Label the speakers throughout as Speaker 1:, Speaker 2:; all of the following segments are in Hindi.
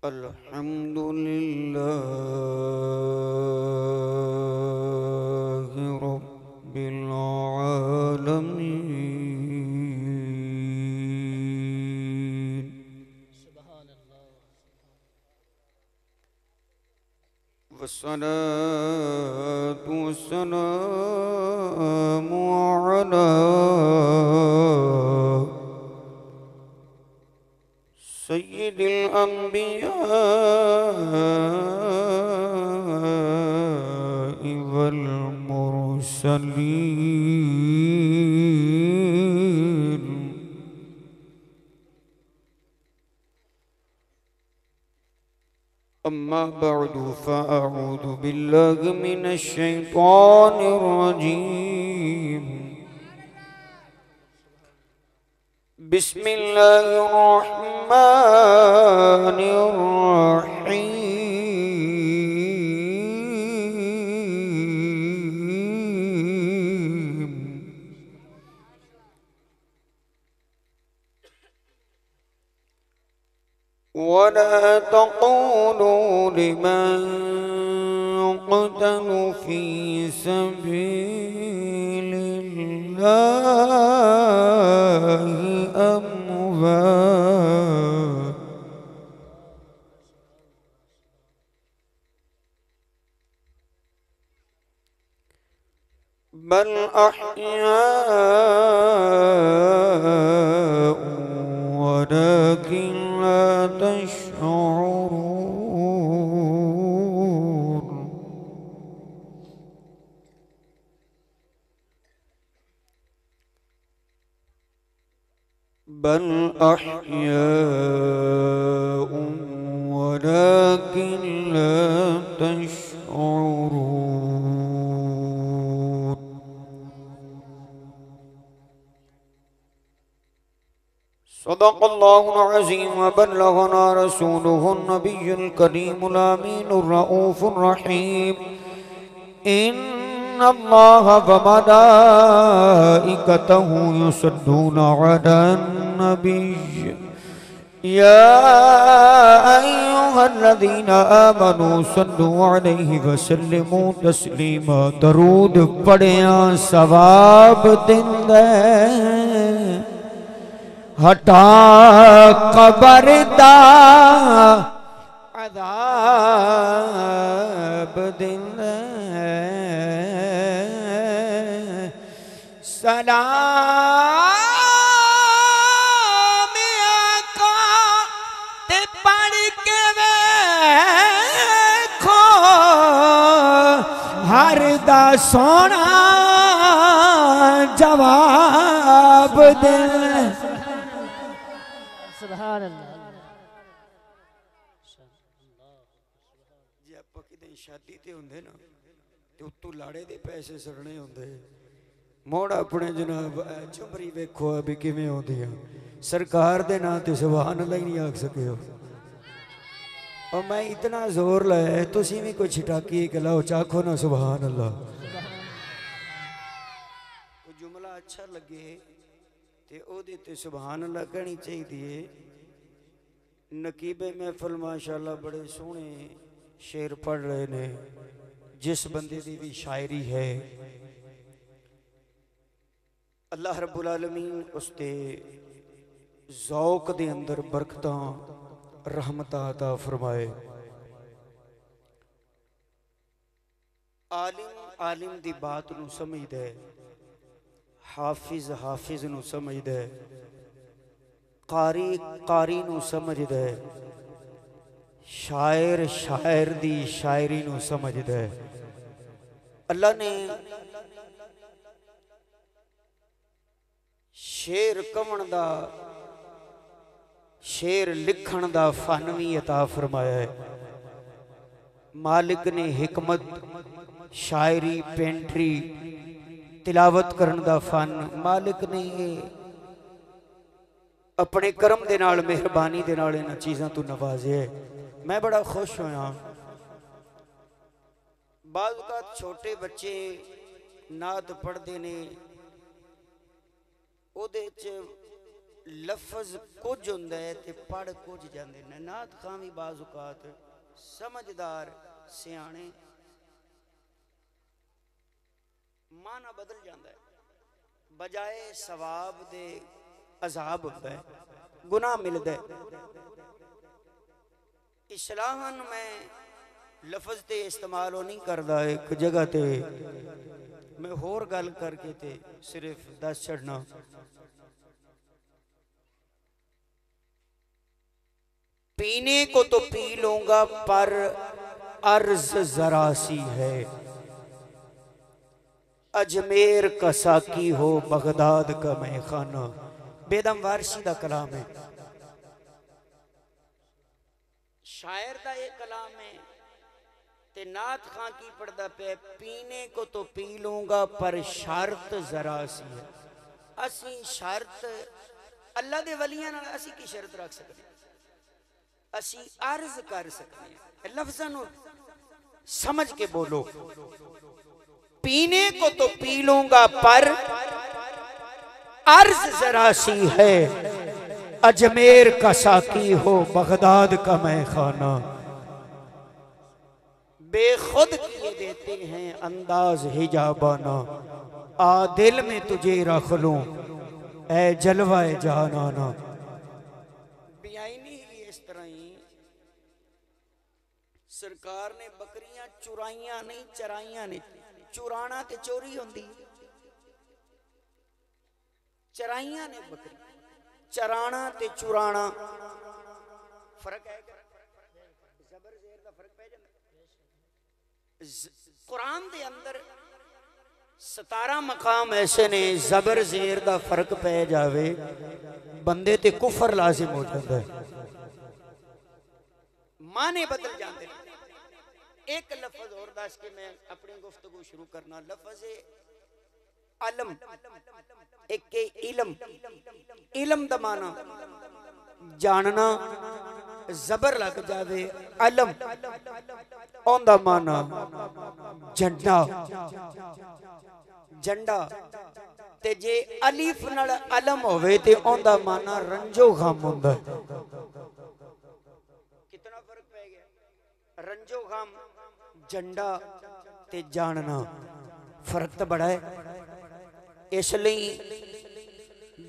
Speaker 1: अल्हम्दुलिल्लाहि रब्बिल आलमीन। वस्सलातु वस्सलामु अला सय्यिदिल अंबिया'i वल मुरसलीन। अम्मा बअदु फ़अऊज़ु बिल्लाहि मिनश शैतानिर रजीम। बिस्मिल्लाहिर्रहमानिर्रहीम। वला तक़ूलू लिमन युक़्तलु फ़ी सबीलिल्लाहि अम्वात बल अह्याउ वलाकिन ला तशऊरून। बल अह्याउ वलाकिन ला तशऊरून। सदक़ल्लाहुल अज़ीम व बल्लगना रसूलुहुन नबियुल करीमुल अमीनुर रऊफ़ुर रहीम। इन्नल्लाह व मलाइकतहु युसल्लूना अलन नबिय्य या अय्युहल्लज़ीना आमनू सल्लु अलैहि व सल्लिमू तस्लीमा। दरूद पढ़िया सवाब दिंदा हटा कबर दा अज़ाब दिंदा। सलाम आका ते पढ़ के वेखो हर दा सोना जवाब दिंदा। जे आप किते शादी ते होंदे ना ते उत्तों लाड़े दे पैसे सड़ने होंदे मोड़ अपने जनाब झुमरी वेखो अभी किवें होंदी है सरकार दे नां ते सुभान अल्लाह ही नहीं आख सके हो। और मैं इतना जोर लाया तुसी भी कोई छिटाकी लाओ चाखो ना सुभान अल्लाह। कोई जुमला अच्छा लगे ते ओदे ते सुभान अल्लाह कहनी चाहिए। नकीबे महफिल माशाअल्लाह बड़े सोहने शेर पढ़ रहे ने। जिस बंदे दी भी शायरी है अल्लाह रब्बुल आलमीन उसते ज़ौक दे अंदर बरकतां रहमतां अता फरमाए। आलिम आलिम दी बात नू समझदा है, हाफिज हाफिज नू समझदा है, कारी कारी नू समझदा है, शायर शायर दी शायरी नू समझदा है। अल्लाह ने शेर कवण दा शेर लिखण दा फन भी अता फरमाया है। मालिक ने हिकमत शायरी पेंट्री तिलावत करन दा फन मालिक ने अपने करम दे नाल मेहरबानी दे नाल इन्हां चीज़ां तू नवाजे। मैं बड़ा खुश होया। बाज़ औक़ात छोटे बच्चे नात पढ़ते ने ਉਹਦੇ ਚ लफज कुछ हुंदा है ते पढ़ कुछ जांदे ने। नात खां भी बाज़ औकात समझदार सियाणे माना बदल जाता है, बजाए सवाब दे अजाब होता है, गुनाह मिलता है। इस्लाहन मैं लफज ते इस्तेमाल नहीं करता एक जगह ते मैं होर गल करके ते सिर्फ दस छड़ना। पीने को तो पी लूंगा पर अर्ज जरा सी है, अजमेर का साकी हो बगदाद का मैखाना। बेदम वारसी दा कलाम है, शायर दा ये कलाम है ते नात खां की पढ़दा पे। पीने को तो पी लूंगा पर शर्त जरा सी है। असी शर्त अल्लाह दे वलियां नाल असी की शर्त रख सकते, असी अर्ज कर सकते हैं। लफ्ज़ां नूं समझ के बोलो। पीने को तो पी लूंगा पर अर्ज जरा सी है, अजमेर का साकी हो बगदाद का मैखाना। बेखुद किए देते हैं अंदाज हिजाबाना, आ दिल में तुझे रख लूं ऐ जलवाए जानाना। सरकार ने बकरियां चुराइया नहीं चराइया ने। चुराना ते चोरी होंदी, चराइया ने बकरी, चराना ते चुराना फर्क है। जबर जेर दा फर्क पै जांदा। कुरान दे अंदर 17 मकाम ऐसे ने जबर जेर दा फर्क पै जावे बंदे ते कुफर लाजिम हो जाता है, माने बदल जाते हैं। एक लफ्ज और दस के मैं अपनी गुफ्तगू शुरू करना। लफ्ज अलम, एक के इलम। इलम दा माना जानना, जबर लग जावे। अलम ओंदा माना झंडा, झंडा ते जे अलिफ नाल अलम होवे ते ओंदा माना रंजो गम हुंदा। कितना फर्क पै गया? रंजो गम, झंडा ते जानना, फर्क तो बड़ा है। इसलिए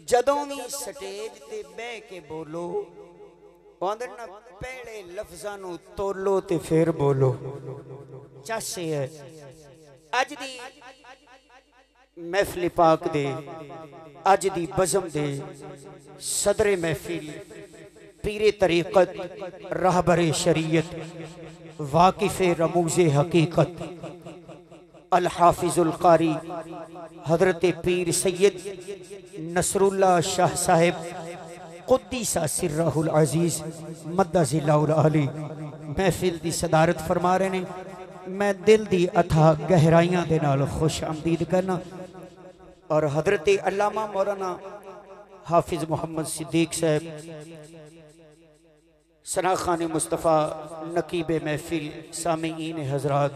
Speaker 1: जदों भी स्टेज ते बह के बोलो, आंदे ना पहले लफ्ज़ां नूं तोलो ते फिर बोलो। चासे है अज दी महफिल पाक दे, अज दी बज़म दे सदरे महफिल, पीरे तरीक़त, रहबरे शरीयत, वाकिफ़े रमूज़े हकीकत, अल हाफिज़ुल कारी हज़रत पीर सैयद नसरुल्लाह शाह साहिब कुद्दीसा सिर्रहुल अज़ीज़ मद्दज़िल्लाहुल आली महफिल दी सदारत फरमा रहे ने। मैं दिल दी अथा गहराइयां दे नाल खुश आमदीद करना और हज़रत अल्लामा मौलाना हाफिज़ मोहम्मद सिद्दीक साहब सना खान मुस्तफ़ा नकीब महफिल, सामीईन हजरात,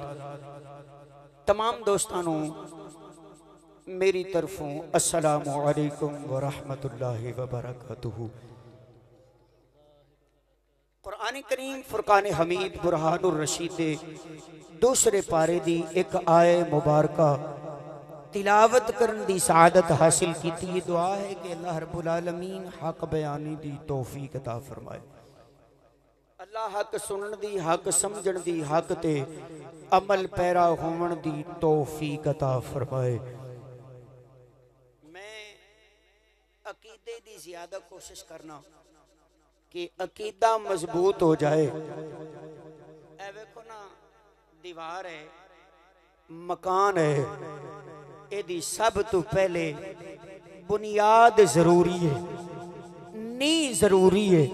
Speaker 1: तमाम दोस्तानों मेरी तरफों अस्सलामु अलैकुम व रहमतुल्लाहि व बरकातुहू। कुरान करीम फुरकान हमीद बुरहानुर रशीद दूसरे पारे दी एक आए मुबारका तिलावत करन दी सआदत हासिल की। दुआ है कि अल्लाह रब्बुल आलमीन हक बयानी दी तौफीक अता फरमाए। अल्लाह हक सुनन दी, हक समझण दी, हक ते अमल पैरा होवन दी तौफीक अता फरमाए। मैं अकीदे दी ज्यादा कोशिश करना कि अकीदा मजबूत हो जाए। ए वेखो ना, दीवार है, मकान है, एदी सब तो पहले बुनियाद जरूरी है, नींह जरूरी है।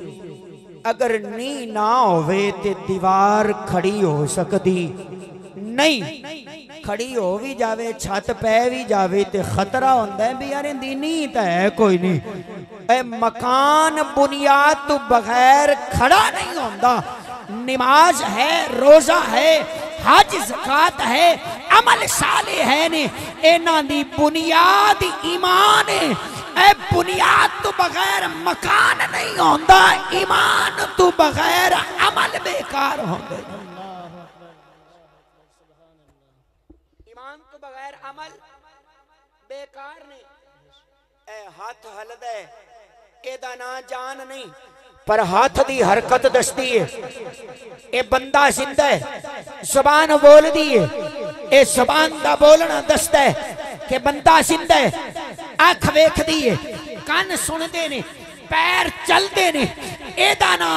Speaker 1: अगर नींह ना होवे ते दीवार खड़ी हो सकती नहीं। खड़ी हो भी जावे, छत पै भी जावे ते खतरा होंदा है भी यार इंदी नींह तो है कोई नहीं। ए मकान बुनियाद तो बगैर खड़ा नहीं होंदा। नमाज है, रोजा है, हज ज़कात है, अमल साले है ने, इन्हां दी बुनियाद ईमान है। ए बुनियाद तो बगैर मकान नहीं होता, ईमान तो बगैर अमल बेकार होंगे। ईमान तो बगैर अमल बेकार नहीं। ए हाथ हलदा है, एदा ना जान नहीं, पर हाथ दी हरकत दसदी है। ए बंदा जिंदा है, जुबान बोल दी है, ए जुबान दा बोलना दसदा है कि बंदा जिंदा है। अख वेखदी है, कान सुनदे ने, पैर चलदे ने, एदा ना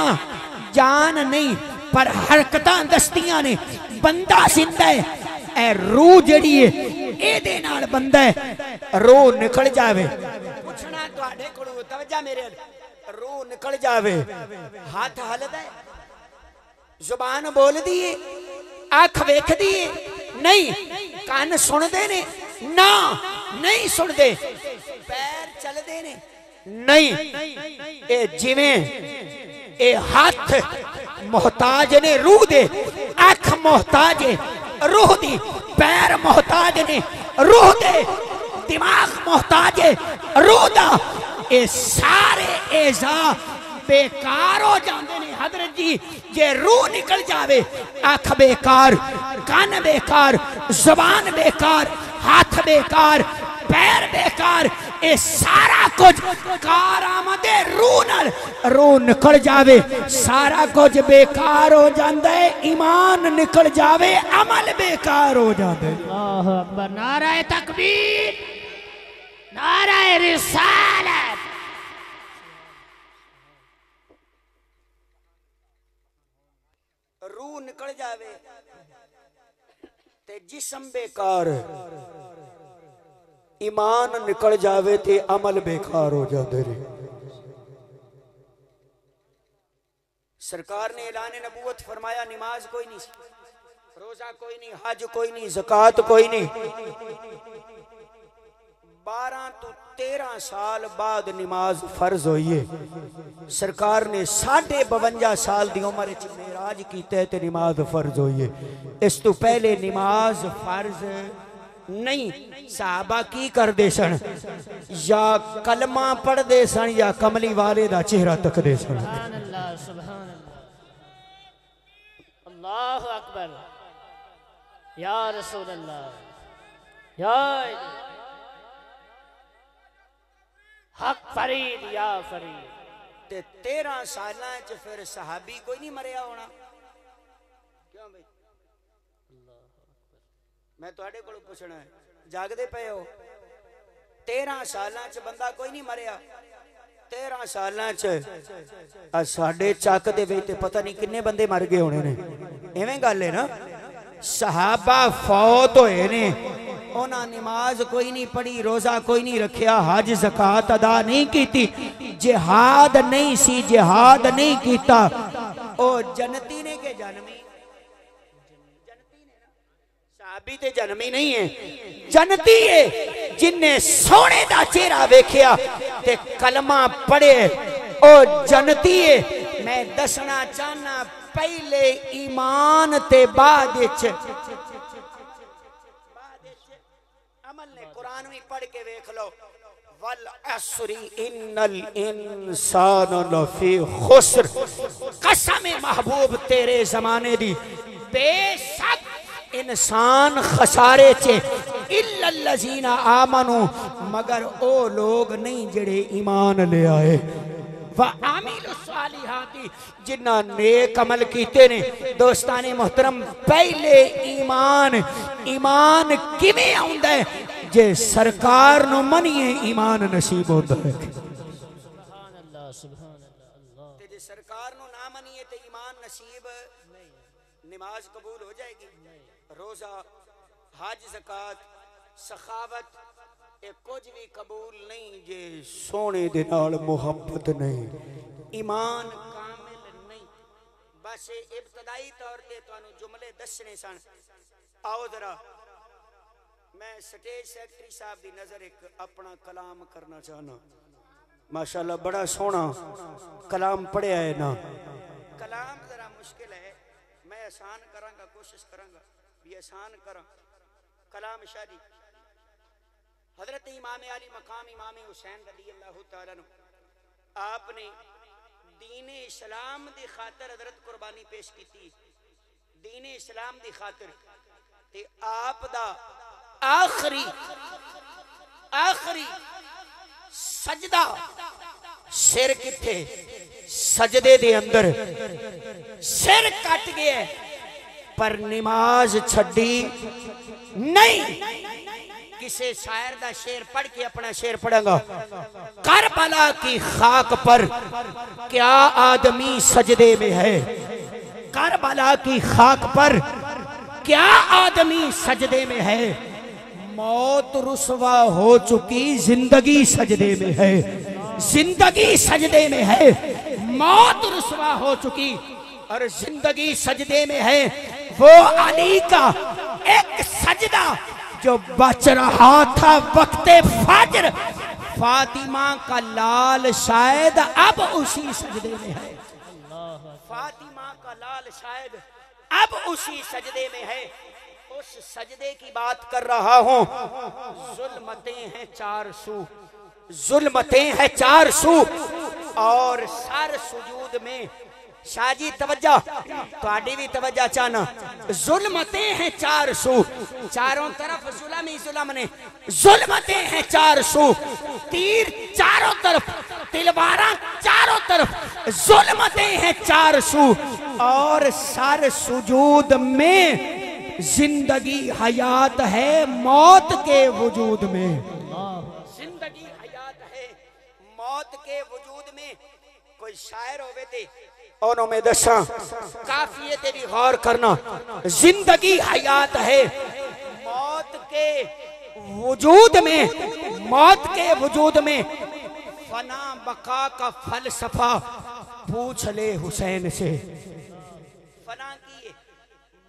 Speaker 1: जान नहीं, पर हरकतां दसदियां ने बंदा जिंदा है। ए रूह जड़ी है, एदे नाल बंदा है, रूह निकल जावे। पुछना तुहाडे कोलों, तवज्जो मेरे, रूह निकल जावे। हाथ हलदा है, जुबान बोल दी है, अख वेखदी है, नहीं, कान सुनदे ने, ना नहीं सुनदे, पैर चलदे ने, नहीं। ए जिवें ए हाथ मोहताज ने रूह दे, अख मोहताज है रूह दी, पैर मोहताज ने रूह दे, दिमाग मोहताज है रूह दा। ए सारे एजा बेकार हो जाते ने हजरत जी। जे रूह निकल जावे, अख बेकार, कान बेकार, जुबान बेकार, हाथ बेकार, पैर बेकार, ए सारा कुछ कारआमद रूह नाल, रूह निकल जावे, सारा कुछ बेकार हो जाता है। ईमान निकल जावे, अमल बेकार हो जाता है।
Speaker 2: अल्लाह अकबर, नाराए तकबीर, नाराए रिसालत।
Speaker 1: रूह निकल जावे ते जिस्म बेकार, ईमान निकल जावे ते अमल बेकार हो जाते रहे। सरकार ने ऐलान नबूवत फरमाया, नमाज कोई नहीं, रोजा कोई नहीं, हज कोई नहीं, ज़कात कोई नहीं। 12 तो 13 साल बाद नमाज फर्ज हुई है। सरकार ने 52 साल की उम्र च मेराज किया ते नमाज फर्ज हुई है। इस तो पहले नमाज फर्ज नहीं। साहबा की करते सन, या कलमा पढ़ते सन या कमली वाले का चेहरा तकते सन।
Speaker 2: अल्लाह अकबर, या रसूल अल्लाह, या हक फरीद, या फरीद।
Speaker 1: ते 13 साल फिर सहाबी कोई नहीं मरिया होना। क्यों भाई? मैं तुहाडे कोलों पुछना है, जागदे पे हो? 13 साल बंदा कोई नहीं मरिया। 13 साल साडे चक दे विच पता नहीं किन्ने बंदे मर गए होने ने। इवें गल है ना, सहाबा फौत होए ने, उन्हां नमाज कोई नहीं पढ़ी, रोजा कोई नहीं रखिया, हज ज़कात अदा नहीं की, जिहाद नहीं सी, जिहाद नहीं किया, ओ जन्नती ने के जन्मी? साहबी ते जन्मी नहीं है, जन्नती है जिन्हें सोने दा चेहरा वेखिया ते कलमा पढ़े, ओ जन्नती है। मैं दसना चाहना, पहले ईमान ते बाद अमल ने। कुरान भी पढ़ के वेख लो, वल अस्री इन्नल इंसान लफी खुस्र, कसम महबूब तेरे जमाने दी, बेशक इंसान खसारे चे, इल्लल्लज़ीना आमनू, मगर ओ लोग नहीं जेड़े ईमान ले आए, व आमिलुस्सालिहाती, जिन्ना नेक अमल कीते ने। दोस्ताने मोहतरम, पहले ईमान, ईमान किवें आउंदा है? जे सरकार नु मनिए ईमान नसीब होता है।
Speaker 2: सुभान अल्लाह, सुभान अल्लाह।
Speaker 1: ते जे सरकार नु ना मनिए ते ईमान नसीब नहीं, नमाज कबूल हो जाएगी, रोजा, हज, ज़कात, सखावत, ये कुछ भी कबूल नहीं जे सोने दे नाल मुहब्बत नहीं, ईमान कामिल नहीं। बस इब्तदाई तौर पे तुहानू जुमले दसने सन। आओ जरा, मैं स्टेज सेक्रेटरी साहब की नजर एक अपना कलाम करना चाहना। माशाल्लाह बड़ा सोहना कलाम पढ़िया है ना। कलाम जरा मुश्किल है, मैं आसान करांगा, कोशिश करांगा भी आसान करा। कलाम शादी हजरत इमाम अली मकाम इमाम हुसैन रज़ी अल्लाह तआला अन्हु आपने दीन इस्लाम दी खातर हजरत कुर्बानी पेश की थी। दीन इस्लाम दी खातर ते आप दा आखरी सजदा सिर किथे सजदे दे अंदर सिर कट गया पर नमाज छड़ी नहीं। किसे शायर दा शेर पढ़ के अपना शेर पढ़ेगा। करबला की खाक पर क्या आदमी सजदे में है, करबला की खाक पर क्या आदमी सजदे में है। मौत रुसवा हो चुकी जिंदगी सजदे में है, जिंदगी सजदे में है। मौत रुसवा हो चुकी और जिंदगी सजदे में है। वो अली का एक सजदा जो बच रहा था वक्ते फज्र, फातिमा का लाल शायद अब उसी सजदे में है। फातिमा का लाल शायद अब उसी सजदे में है। उस सजदे की बात कर रहा हूं। जुल्मतें हैं 400, जुल्मतें हैं 400 और सर सुजूद में। शाहजी तवज्जो, ਤੁਹਾਡੀ भी तवज्जो चाहना। जुल्मतें हैं 400, चारों तरफ जुल्म ही जुल्म ने। जुल्मतें हैं 400, तीर चारों तरफ, तलवारां चारों तरफ। जुल्मतें हैं 400 और सर सुजूद में। जिंदगी हयात है मौत के वजूद में। जिंदगी हयात है मौत के वजूद में। कोई शायर होवे थे उन्होंने में दसा काफिये ते भी गौर करना। जिंदगी हयात है मौत के वजूद में, मौत के वजूद में। फना बका का फलसफा पूछ ले हुसैन से। फना की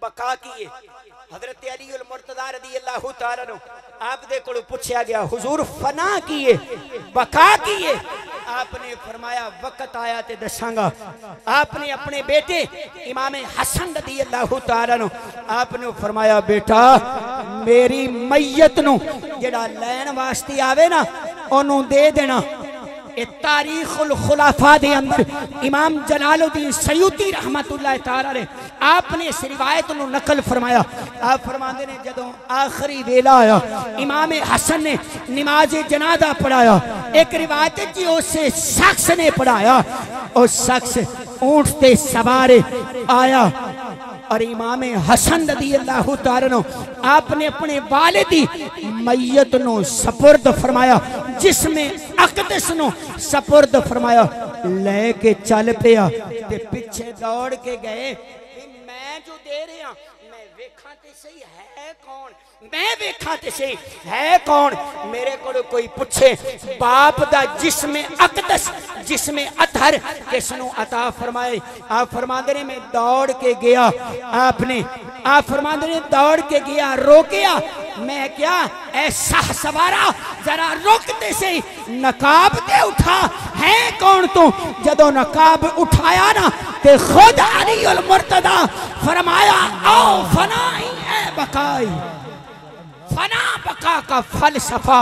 Speaker 1: बका की हजरत अली उल मुर्तजा रज़ी अल्लाह तआला अन्हु आप दे कोल पूछा गया हुजूर फना की बका की। आपने फरमाया वक्त आया ते दसांगा। आपने अपने बेटे इमाम हसन रज़ी अल्लाह तआला अन्हु आपने फरमाया बेटा मेरी मैयत नु जेड़ा लैन वास्ते आवे ना ओनू दे देना। तारीखुल खुलाफा दे अंदर इमाम जलालुद्दीन सयूती रहमतुल्लाह तआला ने आपने इस रिवायत नु नकल फरमाया। आप फरमाते ने जदों आखिरी वेला आया इमाम हसन ने नमाज जनाजा पढ़ाया। एक रिवायत जी उस शख्स ने पढ़ाया। उस शख्स ऊंट पे सवार आया और इमाम हसन रज़ी अल्लाह तआला अन्हु आपने अपने वालिदी मैयत नु सपुर्द फरमाया, जिसमें अकदस नु सपुर्द फरमाया। लेके चल पिया ते पीछे दौड़ के गए। मैं जो दे रहा मैं वेखा ते सही है कौन, मैं वेखा ते सही है कौन। मेरे को कोई पूछे बाप दा जिसमें अकदस जिसमें अतहर किसनु अता फरमाए। आप फरमाते ने मैं दौड़ के गया। आपने आप फरमाते ने दौड़ के गया, रोकिया। मैं क्या ऐसा सवारा जरा रोकते से नकाब दे उठा है कौन तू। जदों नकाब उठाया ना ते खुद अली उल मुर्तजा फरमाया आओ फनाई ए बकाई। फना बका का फलसफा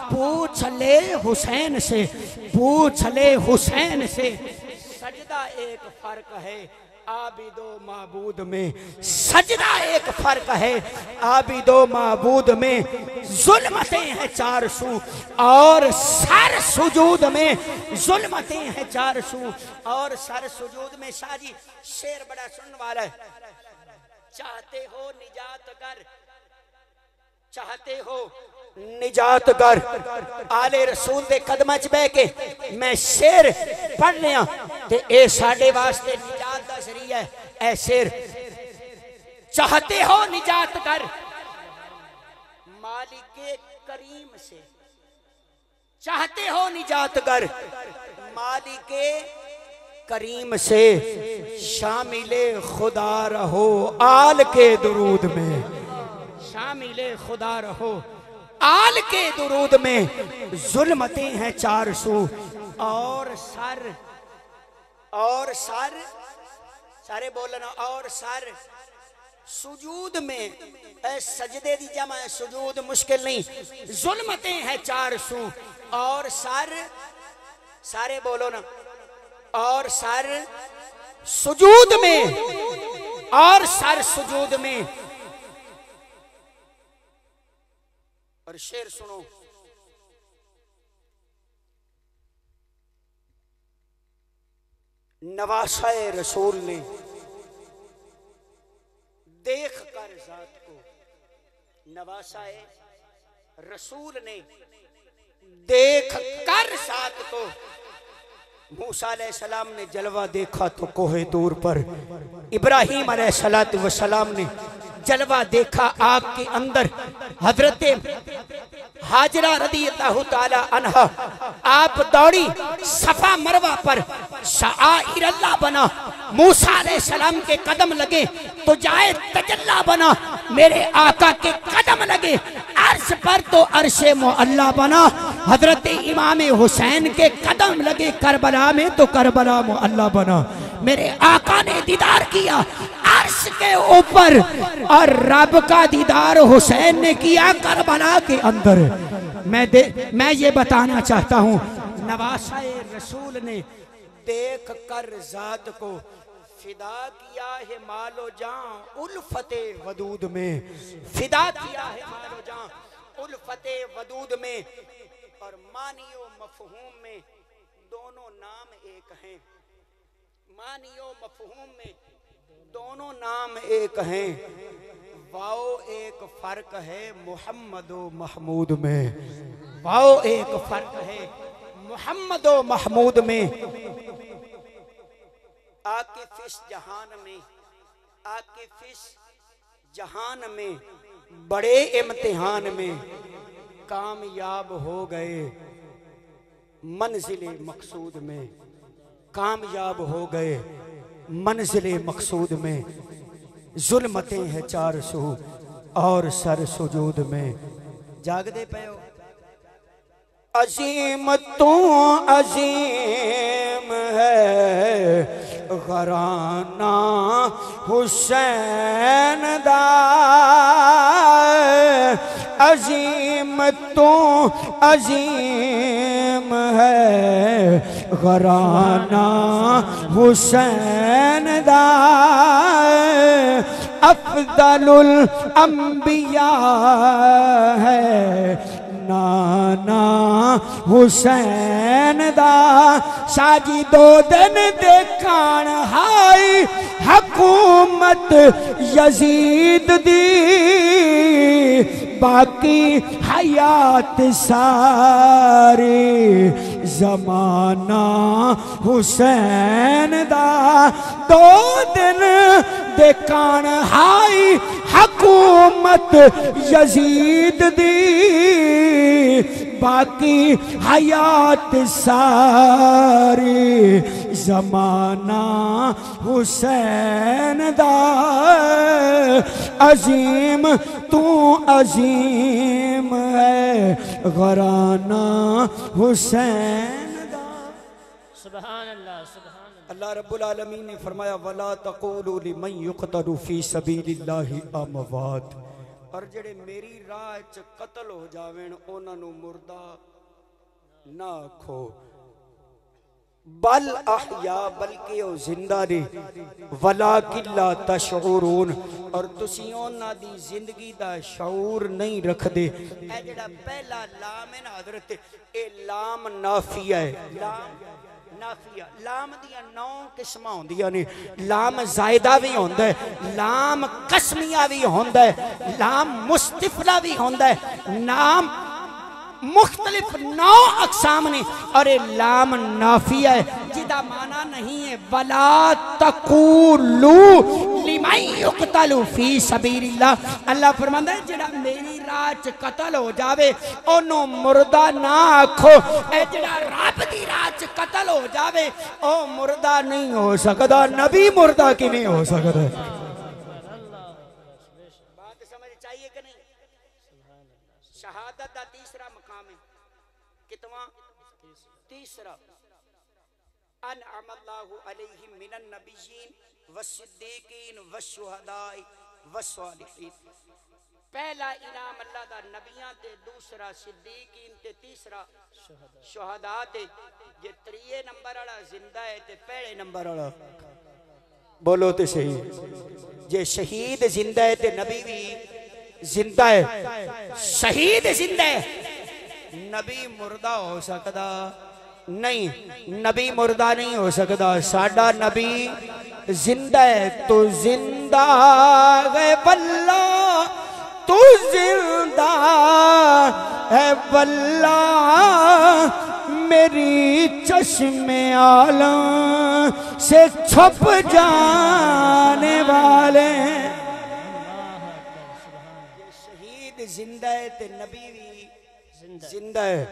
Speaker 1: पूछ ले हुसैन से, पूछ ले हुसैन से। सजदा एक फर्क है आबिदो माबूद में, सजदा एक फर्क है आबिदो माबूद में। जुल्मतें हैं 400 और सर सुजूद में। जुल्मतें हैं 400 और सर सुजूद में। शाहजी शेर बड़ा सुनने वाला है। चाहते हो निजात कर, चाहते हो निजात कर। आले रसूल दे कदम च बह के मैं शेर पढ़ लिया ते ए साडे वास्ते निजात दा जरिया है। ए शेर चाहते हो निजात कर मालिके करीम से, चाहते हो निजात कर मालिके करीम से। शामिले खुदा रहो आल के दुरूद में, शामिले खुदा रहो आल के दुरूद में। जुल्मतें हैं 400 और सर सारे बोलना और सर सुजूद में सजदे दी जमा है, सुजूद मुश्किल नहीं। जुल्मतें हैं 400 और सर, सारे बोलो ना, और सर सुजूद में, और सर सुजूद में। और शेर सुनो, नवासाए रसूल ने देख कर जात को, नवासाए रसूल ने देख कर जात को। मूसा अलैहिस्सलाम ने जलवा देखा तो कोहे दूर पर, इब्राहीम अलैहिस्सलाम ने जलवा देखा आग के अंदर। हजरत हाजरा रदियल्लाहु ताला अन्हा आप दौड़ी सफा मरवा पर, शाइर अल्लाह बना। मूसा अलैहिस्सलाम के कदम लगे तो जाए तजल्ला बना, मेरे आका के कदम लगे अर्श पर तो अर्शे मुअल्ला बना। हजरत इमाम हुसैन के कदम लगे करबला में तो करबला मुअल्ला बना। मेरे आका ने दीदार किया अर्श के ऊपर और रब का दीदार हुसैन ने किया करबला के अंदर। मैं ये बताना चाहता हूँ, नवासाए रसूल ने देख कर जात को फिदा किया है मालो जान उल्फते वदूद में, फिदा किया है मालो जान उल्फते वदूद में। और मानियो मफहूम में दोनों नाम एक हैं, मानियो मफहूम में दोनों नाम एक हैं। वाओ एक फर्क है मुहम्मदो महमूद में, वाओ एक फर्क है मुहम्मदो महमूद में। आके फिस जहान में, आके फिस जहान में बड़े इम्तिहान में कामयाब हो गए मंजिले मकसूद में, कामयाब हो गए मंजिले मकसूद में। जुल्मतें हैं 400 और सर सुजूद में। जागदे पे हो अजीम तू अजीम है घराना हुसैन दा, अजीम तू अजीम है घराना हुसैन दा। अफदलुल अंबिया है नाना हुसैन दा। साजी 2 दिन देखण हाई हुकूमत यजीद दी, बाकी हयात सारी जमाना हुसैन दा। 2 दिन देखण हाई हुकूमत यजीद दी, बाकी हयात सारी जमाना हुसैन दा। अजीम तू अजीम है घराना हुसैन दा।
Speaker 2: सुभान अल्लाह, सुभान अल्लाह।
Speaker 1: अल्लाह रब्बुल आलमीन ने फरमाया वला तक़ूलू लिमन युक़तलू फी सबीलिल्लाहि अमवात। और जेड़े मेरी राह च कत्ल हो जावेन उन्हां नूं मुर्दा ना आखो, बल अहया बल्कि ओ जिंदा ने, वलाकिन ला तशऊरून और तुसी उन्हां दी जिंदगी दा शऊर नहीं रखदे। ए जेड़ा पहला लाम है ना हजरत, ए लाम नाफिया है। लाम नाफिया, लाम दियां 9 किस्मां होंदियां ने। लाम जायदा भी होंदा है, लाम कसमिया भी होंदा है, लाम मुस्तिफला भी होंदा है। नाम मुख्तलिफ 9 अकसाम ने और ये लाम नाफिया है जिदा माना नहीं है वला तक़ूलू लिमन युक़तलू फी सबीलिल्लाह। अल्लाह फरमांदा है जेड़ा मेरी राह च कत्ल हो जावे ओनू मुर्दा ना आखो। ए जेड़ा रब दी राह च कत्ल हो जावे ओ मुर्दा नहीं हो सकदा। नबी मुर्दा किवें हो सकदा? बात समझ चाहिए कि नहीं? शहादत दा तीसरा मकाम है, कितवा? तीसरा। अनअमल्लाहु अलैहिम मिनन नबिय्यीन वस्सिद्दीकीन वश्शुहदाई वस्सालिहीन। पहला इनाम अल्लाह दा नबियां ते, दूसरा सिद्दीकीन ते तीसरा शुहदा ते। जे त्रीए नंबर वाला जिंदा है ते पहले नंबर वाला बोलो तो सही। जे शहीद जिंदा है ते नबी भी जिंदा है। शहीद जिंदा है, नबी मुर्दा हो सकता नहीं, नबी मुर्दा नहीं हो सकता। साडा नबी जिंदा है। तो जिंदा है वल्ला, तू जिंदा है वल्ला, मेरी चश्मे आलम से छप जाने वाले। शहीद जिंदा है ते नबी भी जिंदा है।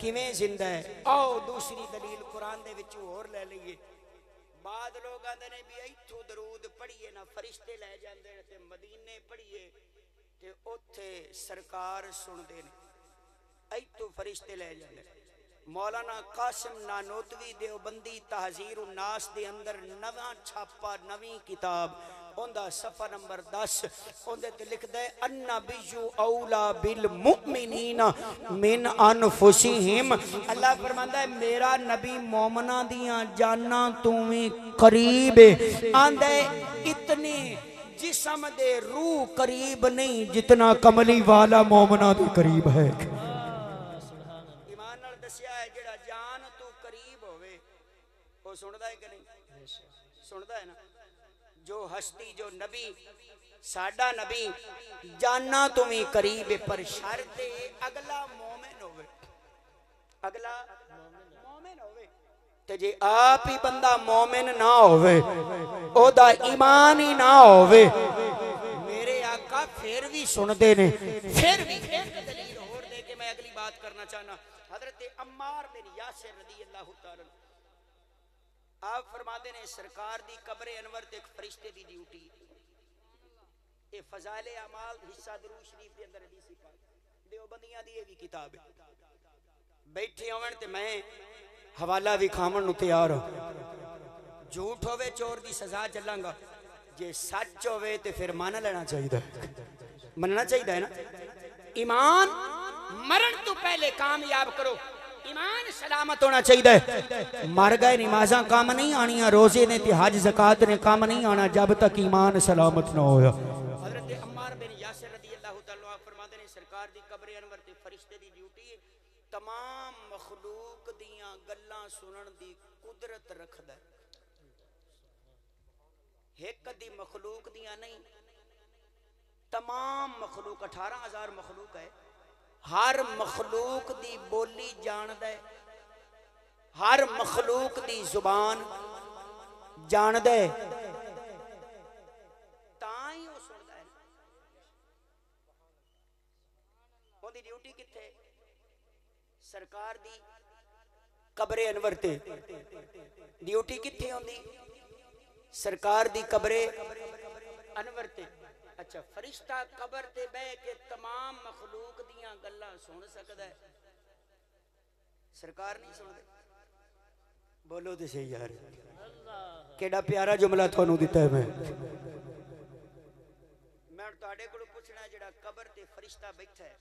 Speaker 1: किवें जिंदा है? आओ दूसरी दलील कुरान दे विच होर ले लईए। बाद लोग आंदे ने भी इथों दरूद पढ़िए ना फरिश्ते ले जांदे ने ते मदीने पढ़िए ते उत्थे सरकार सुनदे ने, इथों फरिश्ते ले जांदे। मौलाना कासिम नानोतवी देवबंदी तहजीरुन नास दे अंदर नवा छापा नवी किताब उनका सफा नंबर 10 उनदे ते लिखदा है अन्नबिय्यु औला बिल मुमिनीना मिन अनफुसिहिम। अल्लाह फरमांदा है मेरा नबी मोमना दियां जाना तू भी करीब है। आंदा है इतने जिस्म दे रूह करीब नहीं जितना कमली वाला मोमना दे करीब है। ईमान नाल दस्या है जेड़ा जान तू करीब होवे वो सुनदा है कि नहीं? सुनदा है ना। जो हस्ती जो नबी साडा नबी जाना तुम्हें करीब है, पर शर्त अगला मोमिन होवे। अगला मोमिन होवे ते जे आप ही बंदा मोमिन ना होवे, ओदा ईमान ही ना होवे, मेरे आका फिर भी सुनते ने। फिर भी एक दलील और दे के मैं अगली बात करना चाहना। हजरत अम्मार बिन यासिर रज़ी अल्लाह तआला आप फरमाते ने सरकार दी कब्रे अनवर ते एक फरिश्ते दी ड्यूटी। ये फजाइले अमाल हिस्सा दरूद शरीफ के अंदर हदीस पाक देवबंदियां दी भी किताब है। बैठे होवन ते मैं हवाला भी खावन नु तैयार हां। झूठ होवे चोर दी सजा चलांगा, जे सच होवे ते फिर मान लेना चाहिए, मनना चाहिए है ना। ईमान मरण तो पहले कामयाब करो, ईमान सलामत होना चाहिए। मर गए नमाजा काम नहीं आनिया, रोजे ने हज ज़कात ने काम नहीं आना जब तक ईमान सलामत ना होया। हज़रत अम्मार बिन यासिर रज़ियल्लाहु तआला फरमाते ने सरकार दी कब्रे अनवर ते फरिश्ते दी ड्यूटी तमाम मखलूक दियां गल्लां सुनन दी कुदरत रखदा है। एक दी मखलूक दियां नहीं, तमाम मखलूक 18,000 मखलूक है। हर मखलूक दी बोली जानदा है, हर मखलूक दी जुबान जानदा है, तां ही वो सुनदा है। ओदी ड्यूटी किथे? सरकार दी कब्रे अनवर ते ड्यूटी किथे होंदी? सरकार दी कब्रे अनवर ते। अच्छा, फरिश्ता कबर ते बह के तमाम मखलूक दियां गल्लां सुन सकदा है, सरकार नहीं सुनदे। बोलो तो सही यार, केड़ा प्यारा जुमला थानू दिता है। मैं तुहाडे कोलों पुछना, जेड़ा कबर ते फरिश्ता बैठा है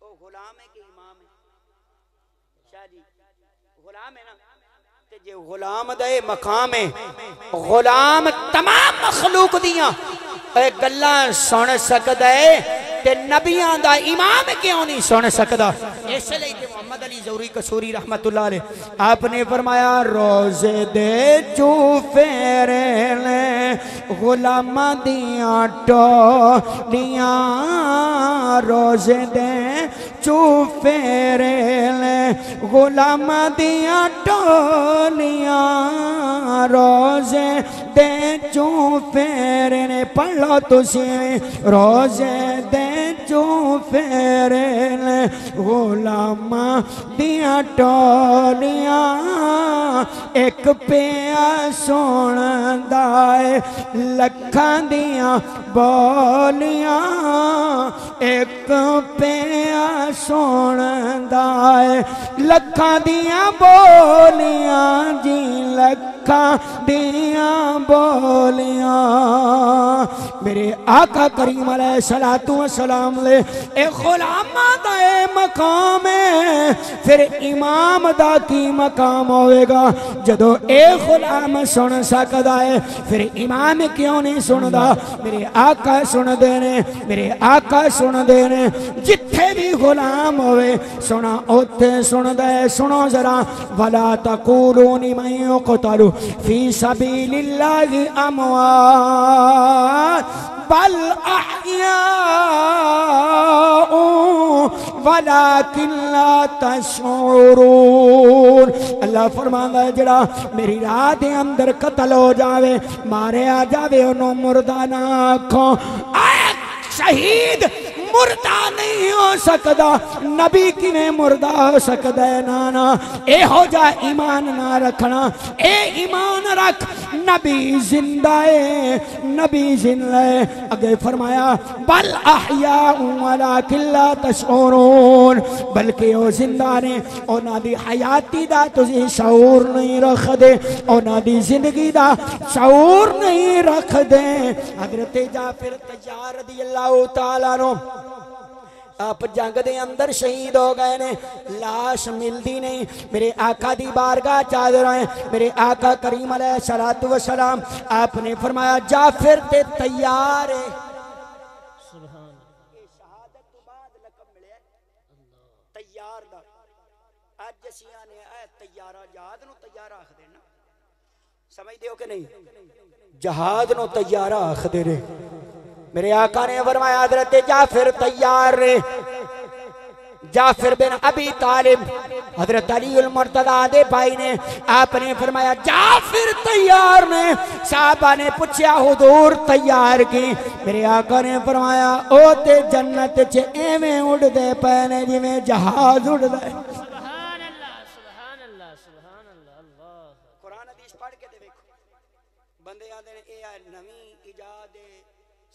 Speaker 1: वो गुलाम है कि इमाम है? शाह जी गुलाम है ना। ते जे गुलाम दे मकाम है, गुलाम तमाम मखलूक दियां गल्लां सुन सकदा है ते नबियां दा इमाम क्यों नहीं सुन सकदा? इसलिए ते मोहम्मद अली ज़ौहरी कसूरी रहमतुल्लाह अलैह आपने फरमाया रोज़े दे चू फेरे ले गुलामां दियां टोलियां, रोज़े दे चू फेरे ले गुलामां दियां टोलियां, रोज़े दे चू फेरे ने। पढ़ लो तुसी रोज़े दे जो फेरे ने गुलामा दियां टोलियां एक पिया सुनदा है लखां दियां बोलियां एक पिया सुनदा है लखां दियां बोलियां जी लखां दियां बोलियां मेरे आका करीम अलैहिस्सलातु वस्सलाम ले ए गुलामा दा ए मकाम है फिर इमाम दा की मकाम होएगा जदों ए गुलाम सुन सकदा है फिर इमाम क्यों नहीं सुनदा मेरे आका सुनदे ने मेरे आका सुनदे ने जिथे भी गुलाम होवे सुना ओथे सुनदा है सुनो जरा वला तकूलूनी मैं युक़तलु फी सबीलिल्लाहि अमवात बल अहयाउ वलाकिन ला तशऊरून अल्लाह फरमांदा है जड़ा मेरी राह दे अंदर कत्ल हो जावे मारे आ जावे ओनू मुर्दा ना आखो शहीद मुर्दा नहीं हो सकता नबी किवें मुर्दा हो सकता है ना ना एहो जा ईमान ना रखना ए ईमान रख नबी जिंदा है नबी जिंदा है अगे फरमाया बल अहया वलाकिन ला तशऊरून बल्कि ओ जिंदा ने उन्हां दी हयाती दा तुसीं शऊर नहीं रखदे उन्हां दी जिंदगी दा शऊर नहीं रखदे हजरत जाफर तैयार रज़ियल्लाहु तआला नो आप जंग दे अंदर शहीद हो गए ने लाश मिलती नहीं मेरे आका दी बारगाह चादर है मेरे आका करीम अलैहिस्सलातु वस्सलाम आपने फरमाया जाफिर ते तैयार है
Speaker 2: सुभान
Speaker 1: शहादत तो बाद लकब मिले तैयार दा आज असियां ने ए तैयारा जहाद नु तैयारा आख देना समझ दियो कि नहीं जहाद नु तैयारा आख दे रे मेरे आका ने फरमाया हजरत जाफिर तैयार ने जाफिर बिन अबी तालिब हजरत अली उल मुर्तदा दे भाई ने आपने फरमाया जाफिर तैयार ने साहबा ने पूछा हुजूर तैयार की मेरे आका ने फरमाया ओ ते जन्नत च एवें उड़दे पे ने जिवें जहाज उड़दा है
Speaker 2: सुभान अल्लाह सुभान अल्लाह सुभान अल्लाह अल्लाह
Speaker 1: कुरान हदीस पढ़ के ते देखो बंदे आंदे ने ए नवी इजाद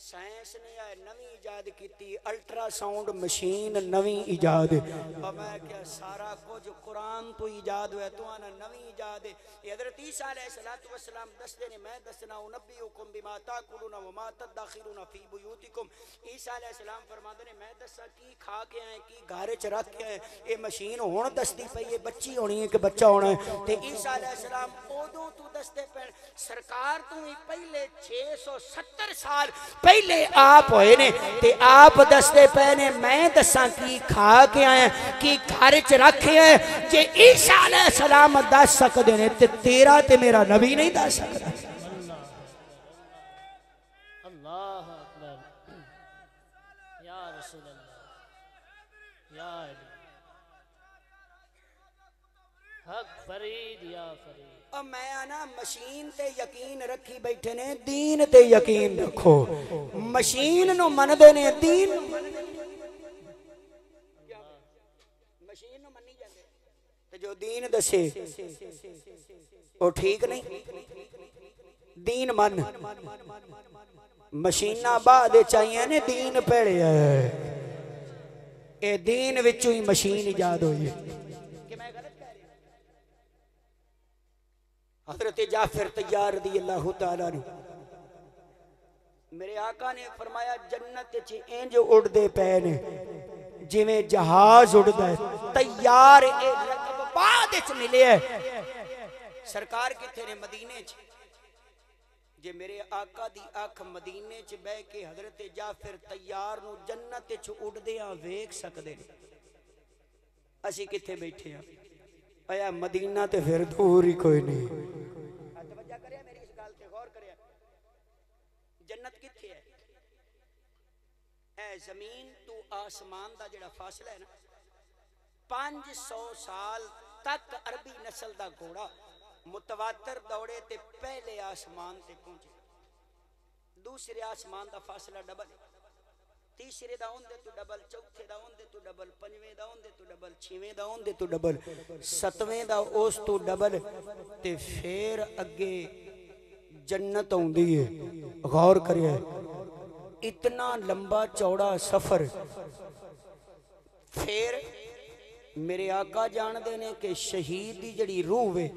Speaker 1: साइंस ने नवी इजाद की अल्ट्रासाउंड मशीन नवी इजाद और मैं क्या सारा कुछ कुरान तो इजाद हुआ तो आना नवी इजाद है हज़रत ईसा अलैहिस्सलातु वस्सलाम दसदे ने मैं दसना उनब्बिउकुम बिमा ताकुलूना व मा तदखिरुना फी बुयूतिकुम ईसा अलैहिस्सलाम फरमाते ने मैं दसा की खा के आए की घर च रख के आए ये मशीन हुण दसदी पई है बच्ची होनी है कि बच्चा होना है ते ईसा अलैहिस्सलाम ओदों तू दसदे पे सरकार तू ही पहले 670 साल पहले आप होए ने ते आप दसदे पे ने मैं दसा की खा के आए की घर च रखे है जे ईसा अलैहिस्सलाम दस सकदे ने ते तेरा ते मेरा नबी नहीं दस सकदा
Speaker 2: अल्लाह अकबर या रसूल अल्लाह या अली हक फरीद या फरीद
Speaker 1: अब मैं आना मशीन ते यकीन रखी बैठे ने दीन ते यकीन रखो मशीन नु मनदे ने दीन मशीन नु मन्नी जांदे ते जो दीन दसे ओ ठीक नहीं दीन मन मशीना बाद चाहिए ने दीन पेड़े है ए दीन विचों ही मशीन इजाद हुई है हजरत जाफिर तैयार रज़ियल्लाहु तआला अन्हु मेरे आका ने फरमाया जन्नत च इंज उड़दे पे ने जिवें जहाज उड़दा है तैयार ए लकब बाद च मिले है सरकार किथे ने मदीने च जे मेरे आका दी अख मदीने च बह के हजरत जाफिर तैयार नु जन्नत च उड़दियां वेख सकदे ने असी किथे बैठे हैं आया मदीना ते फिर दूर ही कोई नहीं तवज्जो करिया मेरी इस गल ते गौर करिया जन्नत किथे है ए जमीन तो आसमान दा जेड़ा फासला है ना 500 साल तक अरबी नस्ल दा घोड़ा मुतवातर दौड़े ते पहले आसमान ते पहुंचे दूसरे आसमान दा फासला डबल तीसरे दा ओंदे तो डबल, चौथे दा ओंदे तो डबल, पंजवें दा ओंदे तो डबल, छेवें दा ओंदे तो डबल, सतवें दा उस तो डबल, ते फिर अगे जन्नत आउंदी है। गौर करिए, इतना लंबा चौड़ा सफर। फिर मेरे आका जानते ने कि शहीद की जड़ी रूह वे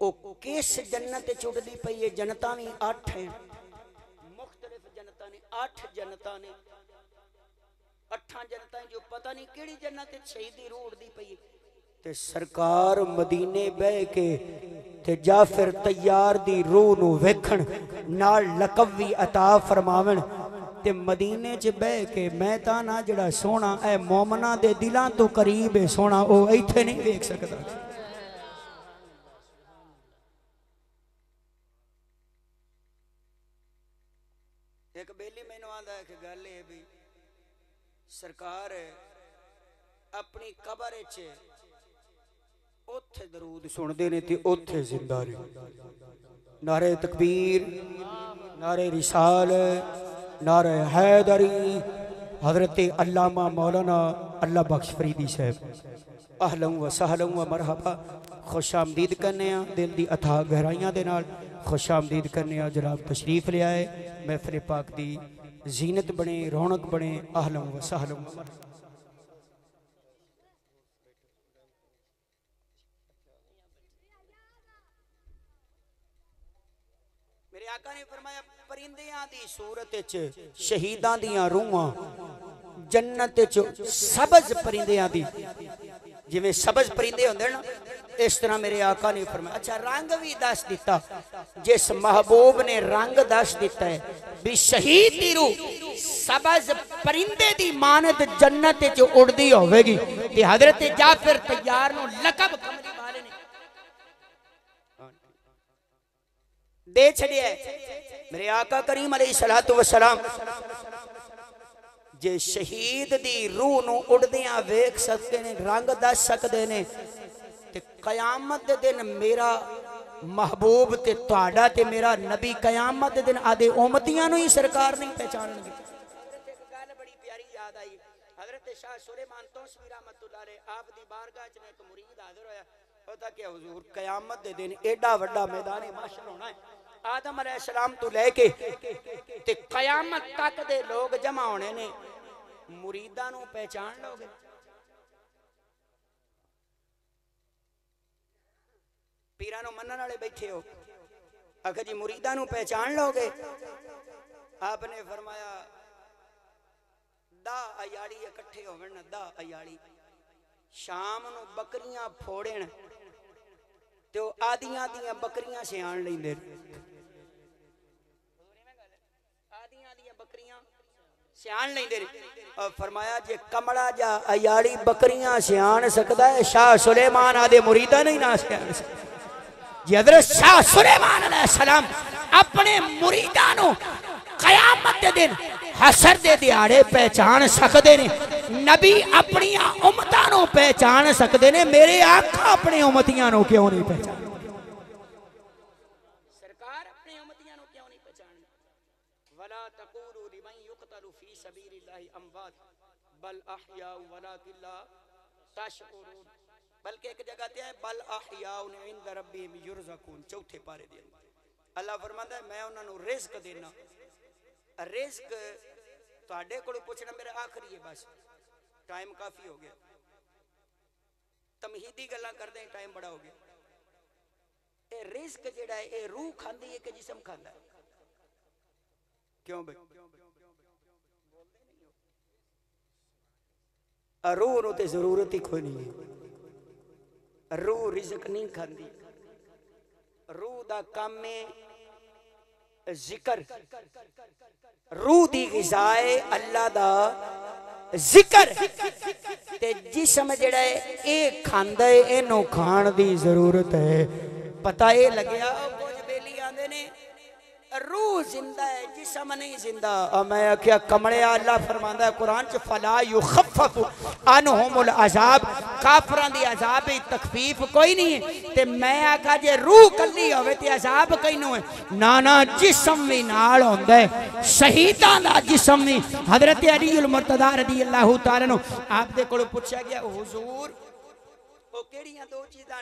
Speaker 1: ओ किस जन्नत चुटदी पई है। जन्नतां भी 8 हैं, मुख्तलिफ जन्नतां ने, 8 जन्नतां ने। 8 जन्नतां जो पता नहीं केड़ी जन्नत शहीद की रूह उड़दी पई है। ते सरकार मदीने बह के ते जाफिर तैयार दी रूह नू वेखण नाल लकब भी अता फरमावन। ते मदीने च बह के मैं तां ना जड़ा सोना ए मोमना दे दिलां तो करीब है सोना, ओ इत्थे नहीं वेख सकदा। एक बेली मैनू आंदा है कि गल है भी सरकार अपनी कबर च ओथे दरूद सुनते ने ते ओथे जिंदा ने। नारे तकबीर, नारे रिसाल, नारे हैदरी। हजरत अल्लामा मौलाना अल्लाह बख्श फरीदी साहब अहलन व सहलन व मरहबा, खुश आमदीद करने दिल दी अथाह गहराइयां दे नाल खुश आमदीद करने जनाब तशरीफ ले आए। महफिल पाक दी जीनत बने, रौनक बने। अहलन व सहलन व मरहबा। मेरे आका ने फरमाया परिंदियां दी सूरत च शहीदां दियां रूहां जन्नत च सबज परिंदियां दी, जिवें सबज परिंदे होंदे ना, इस तरह मेरे आका ने फरमाया। अच्छा रंग भी दस दिता, जिस महबूब ने रंग दस दिता है भी शहीद दी रूह सबज परिंदे दी मानत जन्नत च उड़दी होवेगी। ते हजरत जाफिर तैयार नु लकब कमली वाले ने दे छड़िया मेरे आका करीम अलैहिस्सलातु वस्सलाम। जे शहीद दी रूह नू उड़दियां वेख सकते ने, रंग दस सकते ने, ते कयामत दे दिन मेरा महबूब ते तुहाडा ते मेरा नबी कयामत दे दिन आदे उम्मतियां नू ही सरकार नहीं पहचानणगे। एक गल बड़ी प्यारी याद आई। हजरत शाह सुलेमान तौसवी रहमतुल्लाह अलैह आप दी बारगाह च एक मुरीद हाजिर होया। पता कि हुजूर कयामत दे दिन एडा वड्डा मैदान महशर होना है, आदम अलैहिस्सलाम तो लेके ते कयामत तक दे लोग जमा होने ने, मुरीदां नू पहचान लोगे? पीरां नू मनन वाले बैठे हो, आखिर जी मुरीदां नू पहचान लोगे? आपने फरमाया दा अयाड़ी इकट्ठे होवन, दा अयाड़ी शाम नू बकरियां फोड़न ते आदियां दियां बकरियां सियाण लैंदे। आदियां दियां बकरियां सियाण लैंदे और फरमाया जे कमला जा अयाड़ी बकरियां सियाण सकदा है, शाह सुलेमान आदे मुरीदां नहीं ना सियाण सकदा। जी हजरत शाह सुलेमान अलैहिस्सलाम अपने मुरीदां नू कयामत दे दिन हशर दे दिहाड़े पहचान सकते ने। नबी अपनी उम्मतां नू पहचान सकते ने, मेरे आका अपने उम्मतियां नू क्यों नहीं पहचान? सरकार अपने उम्मतियां नू क्यों नहीं पहचान? वला तकूलू लिमन युक्तलु फी सबीलिल्लाहि अमवात बल अहया वलाकिन ला तशउरून। बल्कि एक जगह ते है बल अहयाउन इंद रब्बिहिम युरज़कून, चौथे पारे दे अल्लाह फरमांदा है मैं उन्हां नू रिज़्क देना। रिज़्क तुहाडे कोल पुछना मेरा आखिरी है, बस टाइम काफी हो गया। तमहीदी गल्लां करदे टाइम बड़ा हो गया। ये रिज़्क जेड़ा है ये रूह खांदी है कि जिस्म खांदा है? क्यों भाई रूह नूं ते जरूरत ही कोई नहीं है। रूह रिज़्क नहीं खांदी। रूह दा काम है जिक्र। रूह दी ग़िज़ाए अल्लाह दा जिक्र। ते जिस्म जेड़ा है ये खांदा है, इनू खाण दी जरूरत है। पता ये लगया कुछ बेली आंदे ने रूह जिंदा है जिस्म नहीं जिंदा। मैं आख्या कमलिया अल्लाह फरमांदा है कुरान च फला युखफ्फफु अनहुमुल अज़ाब,
Speaker 3: काफरां दी अजाब दी तखफीफ कोई नहीं है ते मैं आखा जे रूह कल्ली होवे ते अजाब कैनू है ना ना जिस्म भी नाल होंदा है शहीदां दा जिस्म भी हजरत अली उल मुर्तदा रदी अल्लाह तआला नु आप दे कोल पूछा गया हुजूर ओ केड़ियां दो चीज़ां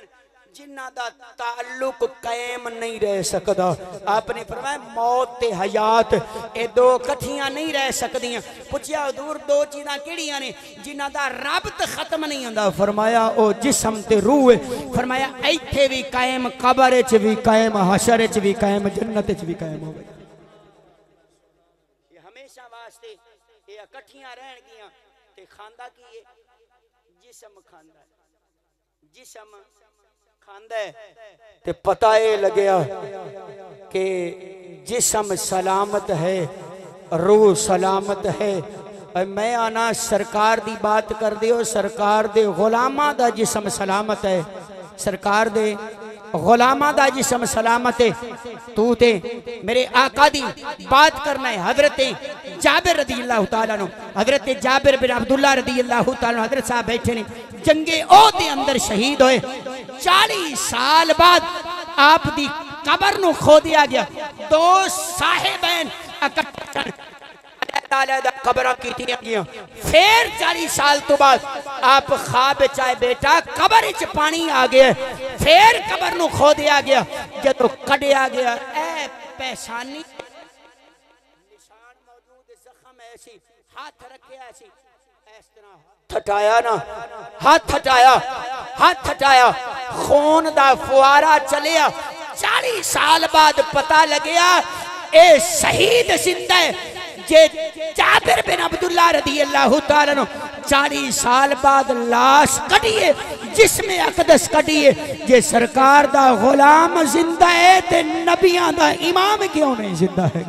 Speaker 3: जिन्ना दा ताल्लुक कायम नहीं रह सकता आपने फरमाया मौत ते हयात ये दो कठियां नहीं रह सकदियां पूछया हुजूर दो चीज़ां केड़ियां ने जिन्ना दा रब्त खत्म नहीं होंदा फरमाया ओ जिस्म ते रूह फरमाया इत्थे भी कायम कब्र च भी कायम हशर च भी कायम जन्नत च भी कायम होवे ये हमेशा वास्ते ये इकट्ठियां रहणगियां ते खांदा की है जिस्म खांदा जिस्म ते पता ये लगया कि जिस्म सलामत है रूह सलामत है और मैं आना सरकार दी बात कर दियो सरकार दे गुलामां दा जिस्म सलामत है सरकार दे गुलामां दा जिस्म सलामत है तू ते मेरे आका दी बात करना है हजरत जाबिर रदी अल्लाह तआला नु हजरत जाबिर बिन अब्दुल्ला रदी अल्लाह तआला हजरत साहब बैठे ने जंगे ओहद दे अंदर शहीद होए 40 साल बाद आप दी कब्र नु खोदिया गया दो साहिबैन कब्र कीतियां गया फिर 40 साल तो बाद आप ख्वाब चाहे बेटा कब्र च पानी आ गया फिर कब्र नु खोदिया गया जब कढ़िया गया ए पहचानी निशान मौजूद जख्म ऐसी हाथ रखे ऐसी इस तरह हटाया ना हाथ हटाया खून दा फुआरा चलिया 40 साल बाद पता लगया ए शहीद जिंदा है जे जाबिर बिन अब्दुल्ला रदी अल्लाह तआला नु 40 साल बाद लाश कढ़िए जिसमें अकदस कढ़िए जे सरकार दा गुलाम जिंदा है ते नबियां दा इमाम क्यों नहीं जिंदा है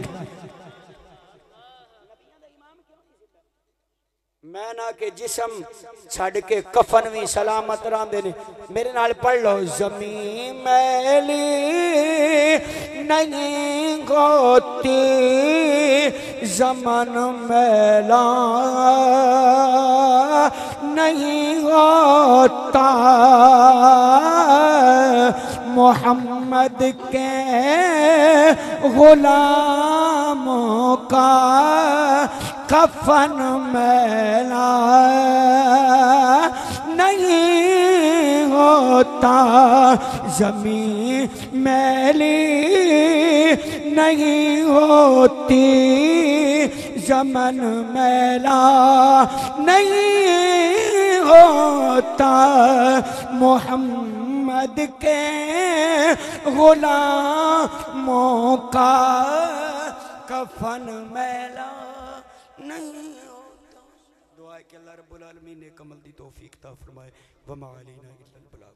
Speaker 3: मैं ना के जिस्म छड़ के कफन भी सलामत रहंदे ने मेरे नाल पढ़ लो ज़मीन मैली नहीं होती ज़मन मैला नहीं होता मोहम्मद के गुलामों का कफन मैला नहीं होता ज़मीन मैली नहीं होती ज़मन मैला नहीं होता मोहम्मद के गुलामों का कफन मैला नहीं होता दुआ है कि अल्लाह रब्बुल आलमीन ने कमल दी तौफीक ता फरमाए वमा अलैना इल्लल बलाग।